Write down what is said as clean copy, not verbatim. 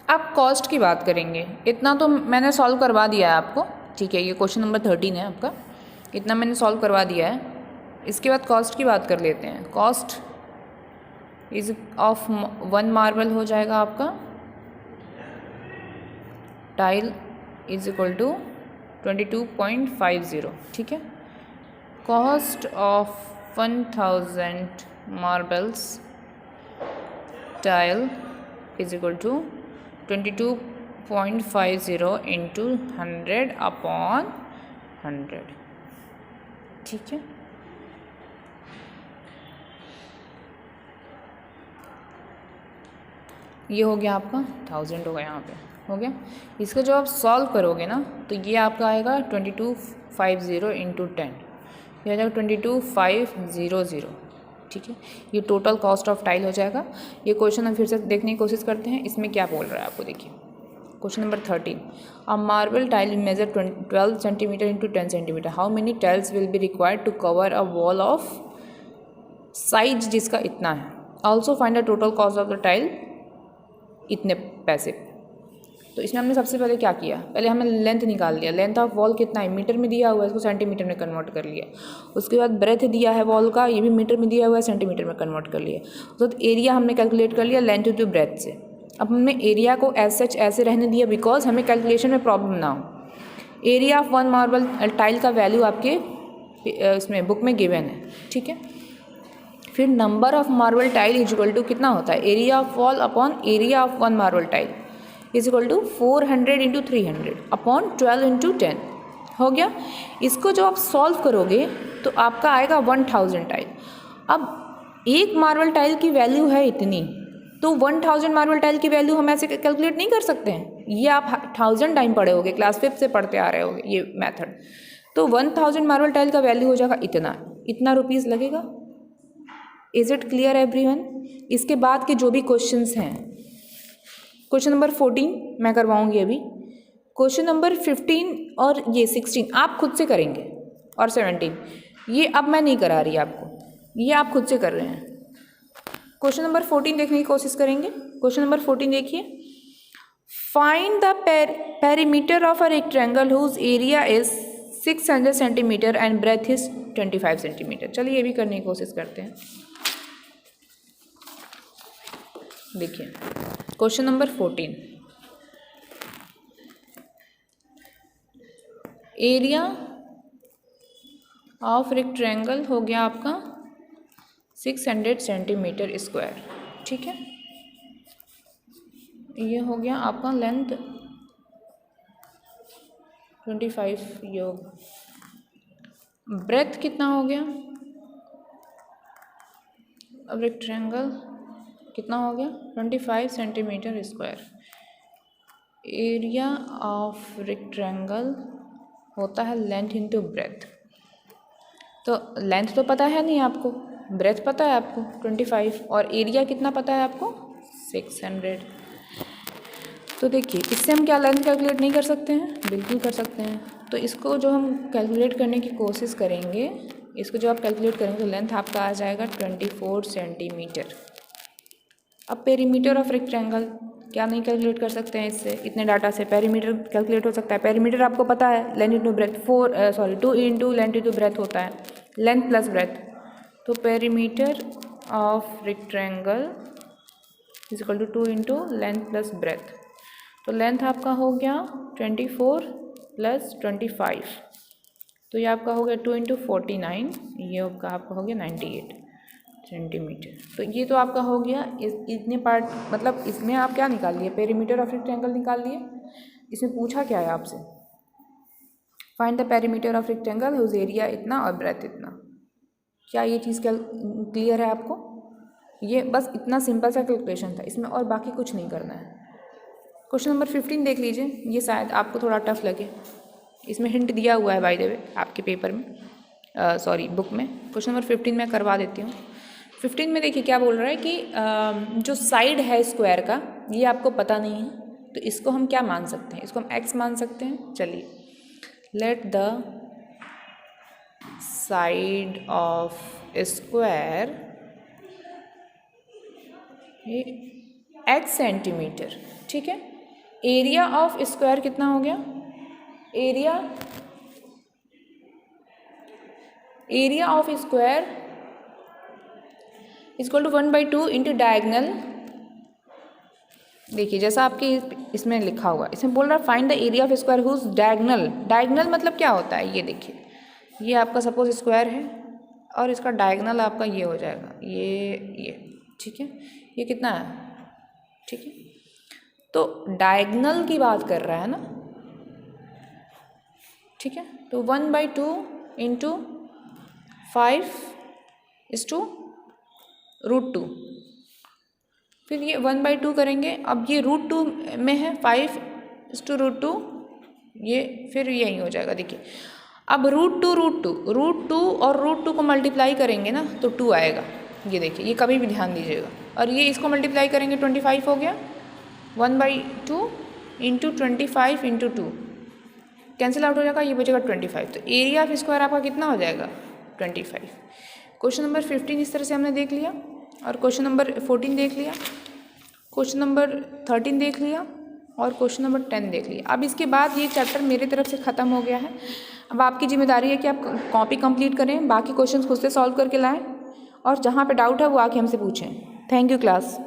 अब कॉस्ट की बात करेंगे। इतना तो मैंने सॉल्व करवा दिया है आपको, ठीक है, ये क्वेश्चन नंबर 13 है आपका, इतना मैंने सॉल्व करवा दिया है। इसके बाद कॉस्ट की बात कर लेते हैं। कॉस्ट इज ऑफ 1 मार्बल हो जाएगा आपका टाइल इज इक्वल टू 22.50, ठीक है। Cost of 1000 marbles tile is equal to 22.50 into 100/100, ठीक है। ये हो गया आपका 1000 होगा, यहाँ पे हो गया। इसका जो आप सॉल्व करोगे ना तो ये आपका आएगा 2250 इंटू 10, ये हो जाएगा 22500, ठीक है। ये टोटल कॉस्ट ऑफ टाइल हो जाएगा। ये क्वेश्चन हम फिर से देखने की कोशिश करते हैं, इसमें क्या बोल रहा है आपको, देखिए। Question number 13, a marble tile measure 12 centimetre into 10 centimetre, how many tiles will be required to cover a wall of size जिसका इतना है, also find the total cost of the tile, इतने पैसे। तो इसमें हमने सबसे पहले क्या किया, पहले हमने लेंथ निकाल लिया। लेंथ ऑफ वॉल कितना है, मीटर में दिया हुआ है, इसको सेंटीमीटर में कन्वर्ट कर लिया। उसके बाद ब्रेथ दिया है वॉल का, ये भी मीटर में दिया हुआ है, सेंटीमीटर में कन्वर्ट कर लिया। उसके बाद एरिया हमने कैलकुलेट कर लिया लेंथ टू ब्रेथ से। अब हमने एरिया को एज सच ऐसे रहने दिया बिकॉज हमें कैलकुलेशन में प्रॉब्लम ना हो। एरिया ऑफ 1 मार्बल टाइल का वैल्यू आपके इसमें बुक में गिवन है, ठीक है। फिर number of marble tile is equal to कितना होता है, area of wall upon area of 1 marble tile is equal to 400 into 300 upon 12 into 10 हो गया। इसको जो आप सॉल्व करोगे तो आपका आएगा 1000 टाइल। अब एक मार्बल टाइल की वैल्यू है इतनी, तो 1000 मार्बल टाइल की वैल्यू हम ऐसे कैलकुलेट नहीं कर सकते हैं। ये आप 1000 टाइम पढ़े होगे, क्लास 5 से पढ़ते आ रहे होगे ये मेथड। तो 1000 मार्बल टाइल का वैल्यू हो जाएगा इतना रुपीज़ लगेगा। Is it clear everyone? इसके बाद के जो भी क्वेश्चंस हैं, क्वेश्चन नंबर 14 मैं करवाऊंगी अभी, क्वेश्चन नंबर 15 और ये 16 आप खुद से करेंगे, और 17 ये अब मैं नहीं करा रही आपको, ये आप खुद से कर रहे हैं। क्वेश्चन नंबर 14 देखने की कोशिश करेंगे। क्वेश्चन नंबर 14 देखिए, find the perimeter of a rectangle whose area is 600 centimetre and breadth is 25 centimetre. चलिए ये भी करने की कोशिश करते हैं। देखिए question number 14, area of rectangle हो गया आपका 600 सेंटीमीटर स्क्वायर, ठीक है। ये हो गया आपका लेंथ 25 योग, ब्रेथ कितना हो गया, अब रेक्टेंगल कितना हो गया 25 centimetre square. Area of rectangle होता है लेंथ इंटू ब्रेथ। तो लेंथ तो पता है नहीं आपको, ब्रेथ पता है आपको 25, और एरिया कितना पता है आपको 600। तो देखिए इससे हम क्या लेंथ कैलकुलेट नहीं कर सकते हैं, बिल्कुल कर सकते हैं। तो इसको जो हम कैलकुलेट करने की कोशिश करेंगे, इसको जो आप कैलकुलेट करेंगे तो लेंथ आपका आ जाएगा 24 सेंटीमीटर। अब पेरीमीटर ऑफ रेक्टेंगल क्या नहीं कैलकुलेट कर सकते हैं इससे, इतने डाटा से पेरीमीटर कैलकुलेट हो सकता है। पेरीमीटर आपको पता है length into breadth 2 into length into breadth होता है, लेंथ प्लस ब्रेथ। तो perimeter of rectangle is equal to 2 into length plus breadth. तो लेंथ आपका हो गया 24 प्लस 25, तो ये आपका हो गया 2 इंटू 49, ये आपका हो गया 98 सेंटीमीटर। तो ये तो आपका हो गया इतने पार्ट, मतलब इसमें आप क्या निकाल लिए, पेरीमीटर ऑफ रेक्टेंगल निकाल लिए। इसमें पूछा क्या है आपसे, find the perimeter of rectangle whose area इतना और ब्रेथ इतना। क्या ये चीज़ क्लियर है आपको? ये बस इतना सिंपल सा कैलकुलेशन था, इसमें और बाकी कुछ नहीं करना है। क्वेश्चन नंबर 15 देख लीजिए, ये शायद आपको थोड़ा टफ लगे, इसमें हिंट दिया हुआ है बाय द वे आपके पेपर में, सॉरी बुक में। क्वेश्चन नंबर 15 मैं करवा देती हूँ। 15 में देखिए क्या बोल रहा है कि जो साइड है स्क्वायर का ये आपको पता नहीं है, तो इसको हम क्या मान सकते हैं, इसको हम x मान सकते हैं। चलिए, let the side of square x centimetre, ठीक है। एरिया ऑफ स्क्वायर कितना हो गया, area of square equal to 1/2 into diagonal. देखिए जैसा आपके इसमें लिखा हुआ, इसमें बोल रहा है find the area of square whose diagonal. Diagonal मतलब क्या होता है, ये देखिए, ये आपका सपोज स्क्वायर है और इसका डायगनल आपका ये हो जाएगा, ये ठीक है, ये कितना है, ठीक है, तो डायगनल की बात कर रहा है ना, ठीक है। तो 1/2 इंटू 5/√2, फिर ये 1/2 करेंगे। अब ये √2 में है, 5/√2, ये फिर यही हो जाएगा। देखिए अब √2 और √2 को मल्टीप्लाई करेंगे ना तो 2 आएगा, ये देखिए, ये कभी भी ध्यान दीजिएगा। और ये इसको मल्टीप्लाई करेंगे 25 हो गया, 1/2 इंटू 25 इंटू 2 कैंसिल आउट हो जाएगा, ये बचेगा 25। तो एरिया ऑफ स्क्वायर आपका कितना हो जाएगा, 25। क्वेश्चन नंबर 15 इस तरह से हमने देख लिया, और क्वेश्चन नंबर 14 देख लिया, क्वेश्चन नंबर 13 देख लिया, और क्वेश्चन नंबर 10 देख लिया। अब इसके बाद ये चैप्टर मेरे तरफ से ख़त्म हो गया है। अब आपकी जिम्मेदारी है कि आप कॉपी कंप्लीट करें, बाकी क्वेश्चंस खुद से सॉल्व करके लाएं, और जहाँ पे डाउट है वो आके हमसे पूछें। Thank you class.